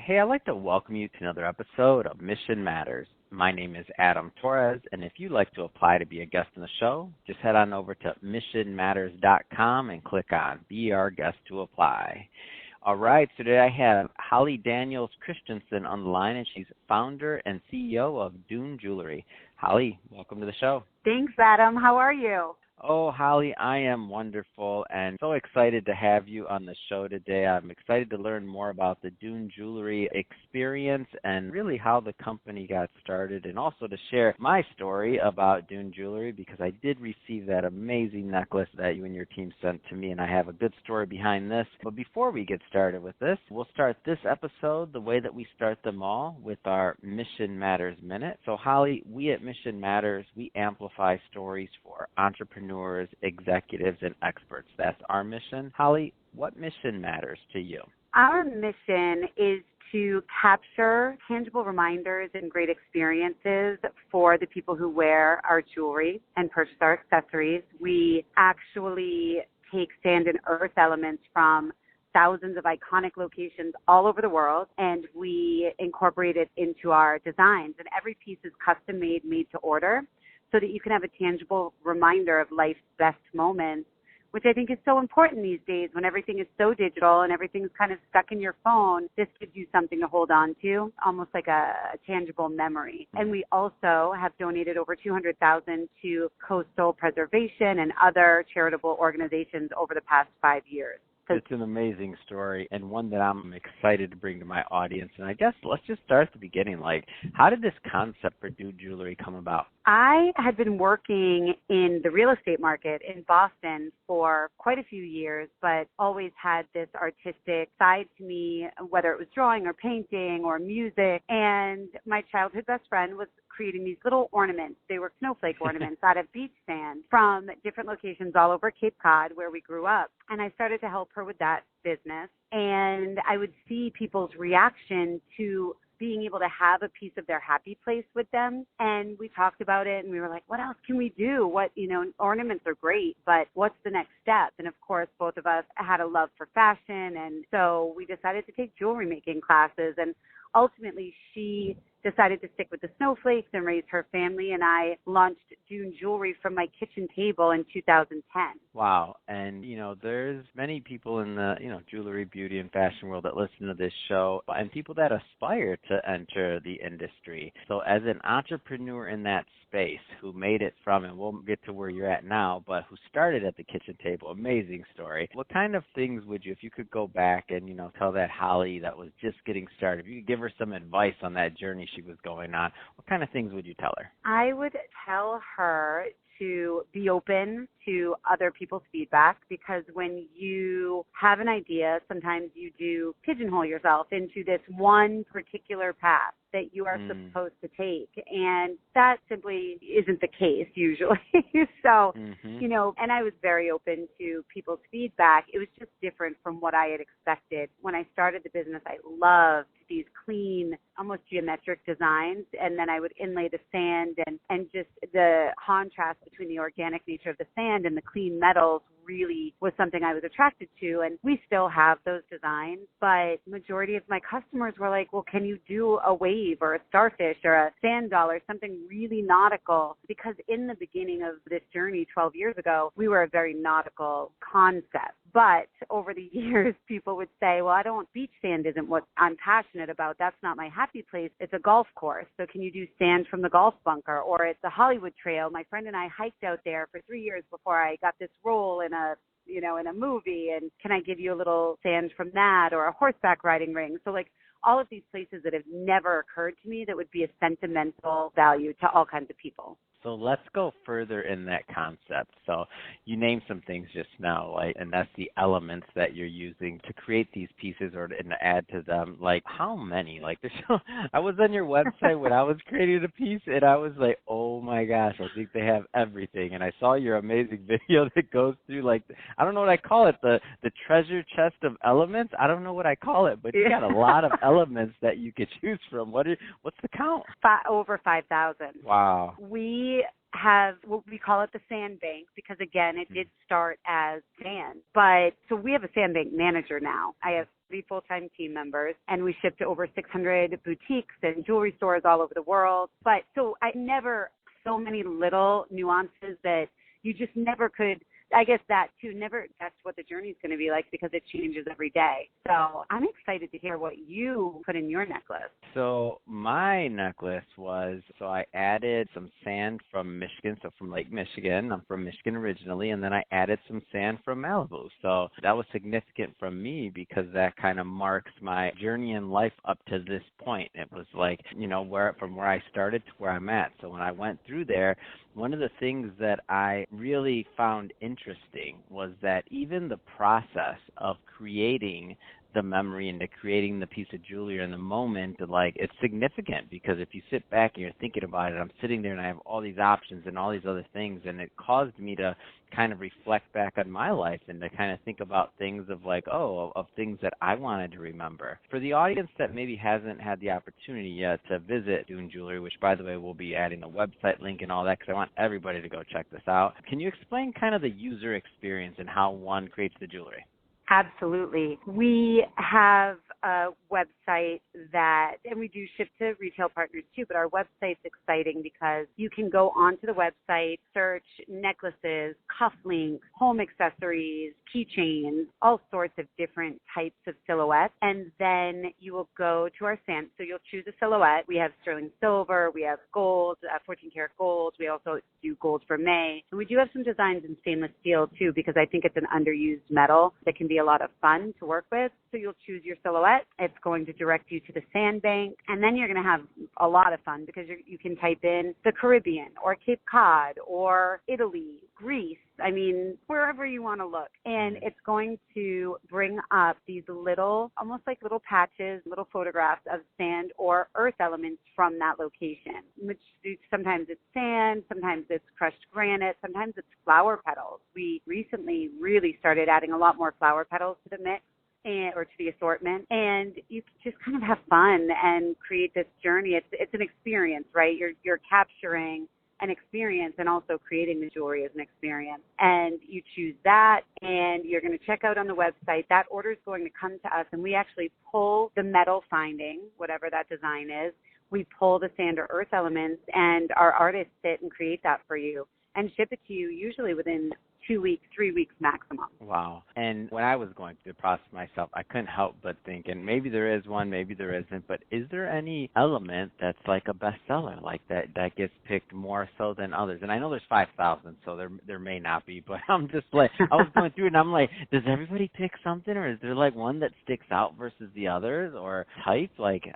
Hey, I'd like to welcome you to another episode of Mission Matters. My name is Adam Torres, and if you'd like to apply to be a guest on the show, just head on over to missionmatters.com and click on Be Our Guest to apply. All right, so today I have Holly Daniels Christensen on the line, and she's founder and CEO of Dune Jewelry. Holly, welcome to the show. Thanks, Adam. How are you? Oh, Holly, I am wonderful and so excited to have you on the show today. I'm excited to learn more about the Dune Jewelry experience and really how the company got started, and also to share my story about Dune Jewelry because I did receive that amazing necklace that you and your team sent to me, and I have a good story behind this. But before we get started with this, we'll start this episode the way that we start them all, with our Mission Matters Minute. So, Holly, we at Mission Matters, we amplify stories for entrepreneurs, executives, and experts. That's our mission. Holly, what mission matters to you? Our mission is to capture tangible reminders and great experiences for the people who wear our jewelry and purchase our accessories. We actually take sand and earth elements from thousands of iconic locations all over the world, and we incorporate it into our designs. And every piece is custom made to order, so that you can have a tangible reminder of life's best moments, which I think is so important these days when everything is so digital and everything's kind of stuck in your phone. This gives you something to hold on to, almost like a tangible memory. And we also have donated over $200,000 to coastal preservation and other charitable organizations over the past 5 years. It's an amazing story, and one that I'm excited to bring to my audience. And I guess let's just start at the beginning. Like, how did this concept for Dune Jewelry come about? I had been working in the real estate market in Boston for quite a few years, but always had this artistic side to me, whether it was drawing or painting or music. And my childhood best friend was creating these little ornaments. They were snowflake ornaments out of beach sand from different locations all over Cape Cod where we grew up. And I started to help her with that business. And I would see people's reaction to being able to have a piece of their happy place with them. And we talked about it, and we were like, what else can we do? Ornaments are great, but what's the next step? And of course, both of us had a love for fashion. And so we decided to take jewelry making classes. And ultimately, she decided to stick with the snowflakes and raise her family, and I launched Dune Jewelry from my kitchen table in 2010. Wow. And, there's many people in the, jewelry, beauty, and fashion world that listen to this show, and people that aspire to enter the industry. So as an entrepreneur in that space who made it from, and we'll get to where you're at now, but who started at the kitchen table, amazing story. What kind of things would you, if you could go back and, tell that Holly that was just getting started, if you could give her some advice on that journey she was going on, what kind of things would you tell her? I would tell her to be open to other people's feedback, because when you have an idea, sometimes you do pigeonhole yourself into this one particular path that you are supposed to take. And that simply isn't the case usually. So, and I was very open to people's feedback. It was just different from what I had expected. When I started the business, I loved these clean, almost geometric designs, and then I would inlay the sand, and just the contrast between the organic nature of the sand and the clean metals really was something I was attracted to. And we still have those designs, but majority of my customers were like, well, can you do a wave or a starfish or a sand doll or something really nautical? Because in the beginning of this journey 12 years ago, we were a very nautical concept. But over the years, people would say, well, beach sand isn't what I'm passionate about. That's not my happy place. It's a golf course. So can you do sand from the golf bunker? Or it's the Hollywood Trail. My friend and I hiked out there for 3 years before I got this role in a movie. And can I give you a little sand from that, or a horseback riding ring? So all of these places that have never occurred to me that would be a sentimental value to all kinds of people. So let's go further in that concept. So you named some things just now, and that's the elements that you're using to create these pieces or to add to them. Like, how many? I was on your website when I was creating a piece, and I was like, oh my gosh, I think they have everything. And I saw your amazing video that goes through, I don't know what I call it, the treasure chest of elements. I don't know what I call it, but you got a lot of elements that you could choose from. What's the count? Over 5,000. Wow. We have what we call it the sand bank because, again, it did start as sand. But so we have a sand bank manager now. I have 3 full-time team members, and we ship to over 600 boutiques and jewelry stores all over the world. But so so many little nuances that you just never could. I guess that too, that's what the journey is going to be like because it changes every day. So I'm excited to hear what you put in your necklace. So my necklace so I added some sand from Michigan, so from Lake Michigan. I'm from Michigan originally, and then I added some sand from Malibu. So that was significant for me because that kind of marks my journey in life up to this point. It was like, from where I started to where I'm at. So when I went through there, one of the things that I really found interesting was that even the process of creating the memory and creating the piece of jewelry in the moment, it's significant because if you sit back and you're thinking about it, I'm sitting there and I have all these options and all these other things, and it caused me to kind of reflect back on my life and to kind of think about things of things that I wanted to remember. For the audience that maybe hasn't had the opportunity yet to visit Dune Jewelry, which, by the way, we'll be adding a website link and all that because I want everybody to go check this out, can you explain kind of the user experience and how one creates the jewelry? Absolutely. We have a website and we do ship to retail partners too, but our website's exciting because you can go onto the website, search necklaces, cufflinks, home accessories, keychains, all sorts of different types of silhouettes. And then you will go to our sand. So you'll choose a silhouette. We have sterling silver, we have gold, 14 karat gold. We also do gold for May. And we do have some designs in stainless steel too, because I think it's an underused metal that can be a lot of fun to work with. So you'll choose your silhouette. It's going to direct you to the sand bank. And then you're going to have a lot of fun because you can type in the Caribbean or Cape Cod or Italy, Greece. I mean, wherever you want to look. And it's going to bring up these almost like little patches, little photographs of sand or earth elements from that location, which sometimes it's sand, sometimes it's crushed granite, sometimes it's flower petals. We recently really started adding a lot more flower petals to the mix or to the assortment, and you can just kind of have fun and create this journey. It's an experience, right? You're capturing an experience and also creating the jewelry as an experience. And you choose that and you're going to check out on the website. That order is going to come to us and we actually pull the metal finding, whatever that design is. We pull the sand or earth elements and our artists sit and create that for you and ship it to you usually within 2 weeks, 3 weeks maximum. Wow. And when I was going through the process myself, I couldn't help but think, and maybe there is one, maybe there isn't, but is there any element that's like a bestseller, like that gets picked more so than others? And I know there's 5,000, so there may not be, but I'm just like, I was going through it and I'm like, does everybody pick something, or is there like one that sticks out versus the others, or type? Like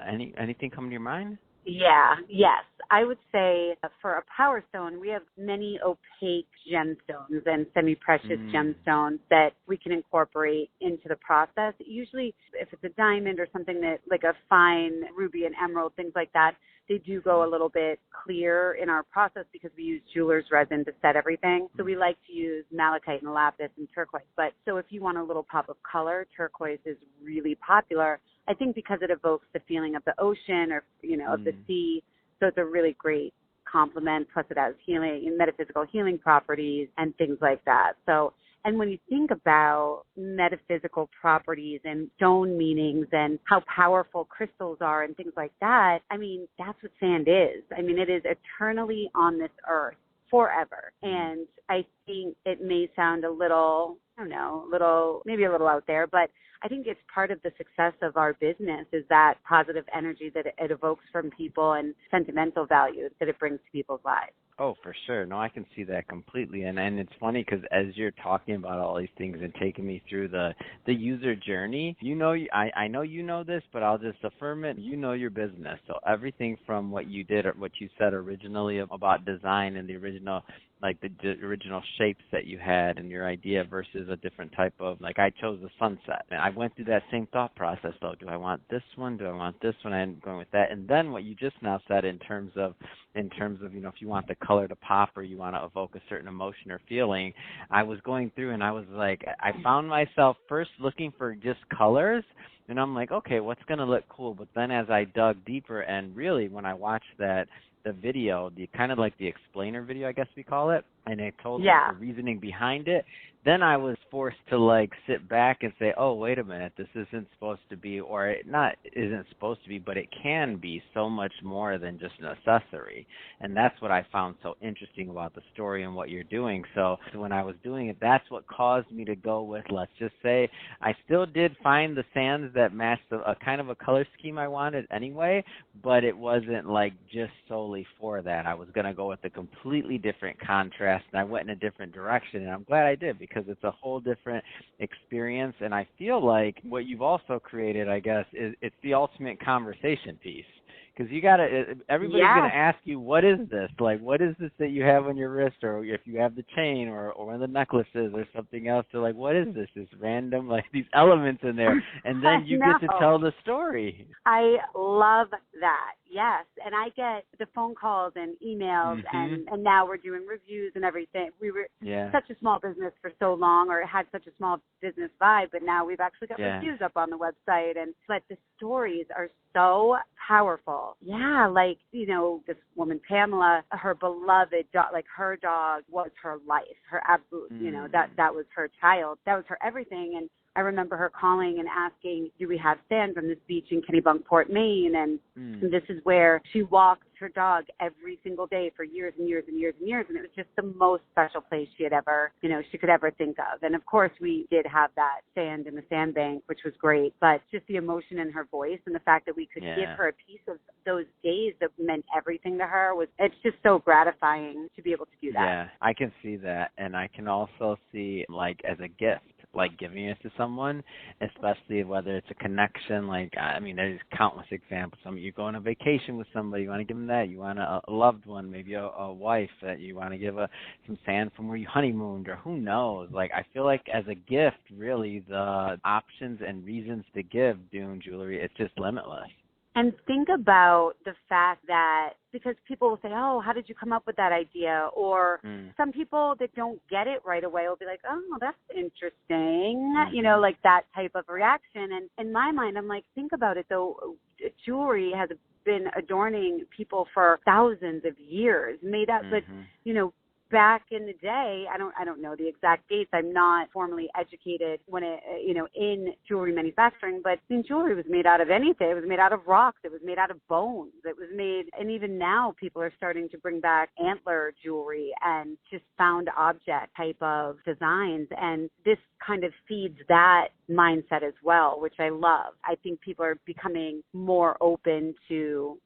anything come to your mind? Yeah, yes. I would say for a power stone, we have many opaque gemstones and semi-precious gemstones that we can incorporate into the process. Usually, if it's a diamond or something that like a fine ruby and emerald, things like that, they do go a little bit clear in our process because we use jeweler's resin to set everything. So we like to use malachite and lapis and turquoise. But so if you want a little pop of color, turquoise is really popular. I think because it evokes the feeling of the ocean or, of the sea. So it's a really great complement. Plus it has healing, metaphysical healing properties and things like that. So, and when you think about metaphysical properties and stone meanings and how powerful crystals are and things like that, I mean, that's what sand is. I mean, it is eternally on this earth forever. And I think it may sound a little, maybe a little out there, but I think it's part of the success of our business is that positive energy that it evokes from people and sentimental value that it brings to people's lives. Oh, for sure. No, I can see that completely. And it's funny because as you're talking about all these things and taking me through the user journey, I know you know this, but I'll just affirm it. You know your business. So everything from what you did or what you said originally about design and the original shapes that you had and your idea versus a different type of, like I chose the sunset. And I went through that same thought process though. Do I want this one? Do I want this one? I'm going with that. And then what you just now said in terms of, if you want the color to pop or you want to evoke a certain emotion or feeling, I was going through and I was like, I found myself first looking for just colors. And I'm like, okay, what's going to look cool? But then as I dug deeper and really when I watched that the video, the kind of like the explainer video, I guess we call it, and it told like Yeah. the reasoning behind it, then I was forced to like sit back and say, oh, wait a minute, this isn't supposed to be, or it not isn't supposed to be, but it can be so much more than just an accessory. And that's what I found so interesting about the story and what you're doing. So when I was doing it, that's what caused me to go with, let's just say, I still did find the sands that matched a kind of a color scheme I wanted anyway, but it wasn't like just solely for that. I was going to go with a completely different contrast, and I went in a different direction, and I'm glad I did because it's a whole different experience. And I feel like what you've also created, I guess, is it's the ultimate conversation piece. Because you got to, everybody's going to ask you, what is this? Like, what is this that you have on your wrist, or if you have the chain, or one of the necklaces, or something else? They're like, what is this? This random, like, these elements in there. And then you get to tell the story. I love that. Yes. And I get the phone calls and emails, and now we're doing reviews and everything. We were such a small business for so long, or it had such a small business vibe, but now we've actually got reviews up on the website. But the stories are so powerful. Yeah, like, you know, this woman, Pamela, her beloved dog, like her dog was her life, her absolute, you know, that was her child. That was her everything. And I remember her calling and asking, do we have sand from this beach in Kennebunkport, Maine? And this is where she walked her dog every single day for years and years and years and years. And it was just the most special place she had ever, you know, she could ever think of. And of course, we did have that sand in the sandbank, which was great. But just the emotion in her voice and the fact that we could give her a piece of those days that meant everything to her it's just so gratifying to be able to do that. Yeah, I can see that. And I can also see, like, as a gift, like giving it to someone, especially whether it's a connection. Like, I mean, there's countless examples. I mean, you go on a vacation with somebody, you want to give them that. You want a loved one, maybe a wife that you want to give some sand from where you honeymooned, or who knows. Like, I feel like as a gift, really, the options and reasons to give Dune Jewelry, it's just limitless. And think about the fact that, because people will say, oh, how did you come up with that idea? Or some people that don't get it right away will be like, oh, that's interesting, you know, like that type of reaction. And in my mind, I'm like, think about it, though. Jewelry has been adorning people for thousands of years, made up, but, you know, back in the day, I don't know the exact dates. I'm not formally educated when it, you know, in jewelry manufacturing, but jewelry was made out of anything. It was made out of rocks. It was made out of bones. It was made, and even now people are starting to bring back antler jewelry and just found object type of designs. And this kind of feeds that mindset as well, which I love. I think people are becoming more open to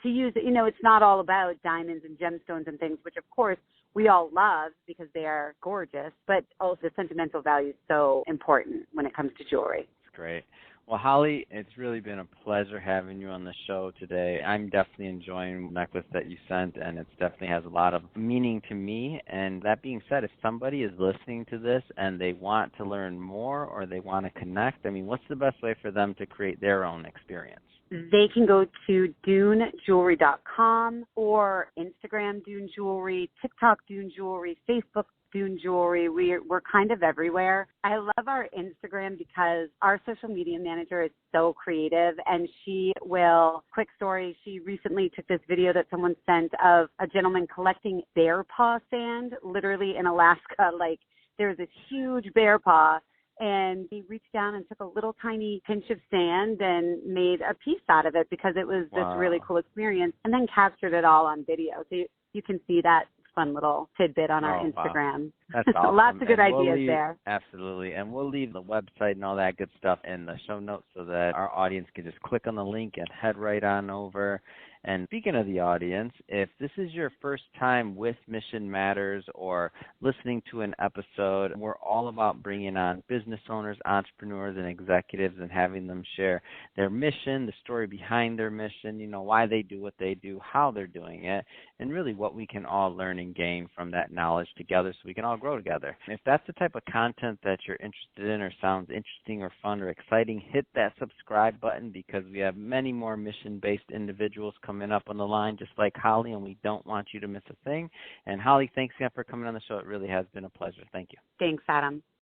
use it. You know, it's not all about diamonds and gemstones and things, which of course we all love because they are gorgeous, but also the sentimental value is so important when it comes to jewelry. That's great. Well, Holly, it's really been a pleasure having you on the show today. I'm definitely enjoying the necklace that you sent, and it definitely has a lot of meaning to me. And that being said, if somebody is listening to this and they want to learn more or they want to connect, I mean, what's the best way for them to create their own experience? They can go to dunejewelry.com or Instagram Dune Jewelry, TikTok Dune Jewelry, Facebook Dune Jewelry. We're kind of everywhere. I love our Instagram because our social media manager is so creative, and she will, quick story, she recently took this video that someone sent of a gentleman collecting bear paw sand, literally in Alaska. Like, there's this huge bear paw, and he reached down and took a little tiny pinch of sand and made a piece out of it because it was this really cool experience, and then captured it all on video. So you can see that fun little tidbit on our Instagram. Wow. That's awesome. Lots of good ideas there. Absolutely. And we'll leave the website and all that good stuff in the show notes so that our audience can just click on the link and head right on over. And speaking of the audience, if this is your first time with Mission Matters or listening to an episode, we're all about bringing on business owners, entrepreneurs, and executives and having them share their mission, the story behind their mission, you know, why they do what they do, how they're doing it, and really what we can all learn and gain from that knowledge together so we can all grow together. And if that's the type of content that you're interested in or sounds interesting or fun or exciting, hit that subscribe button because we have many more mission-based individuals coming up on the line just like Holly, and we don't want you to miss a thing. And Holly, thanks again for coming on the show. It really has been a pleasure. Thank you. Thanks, Adam.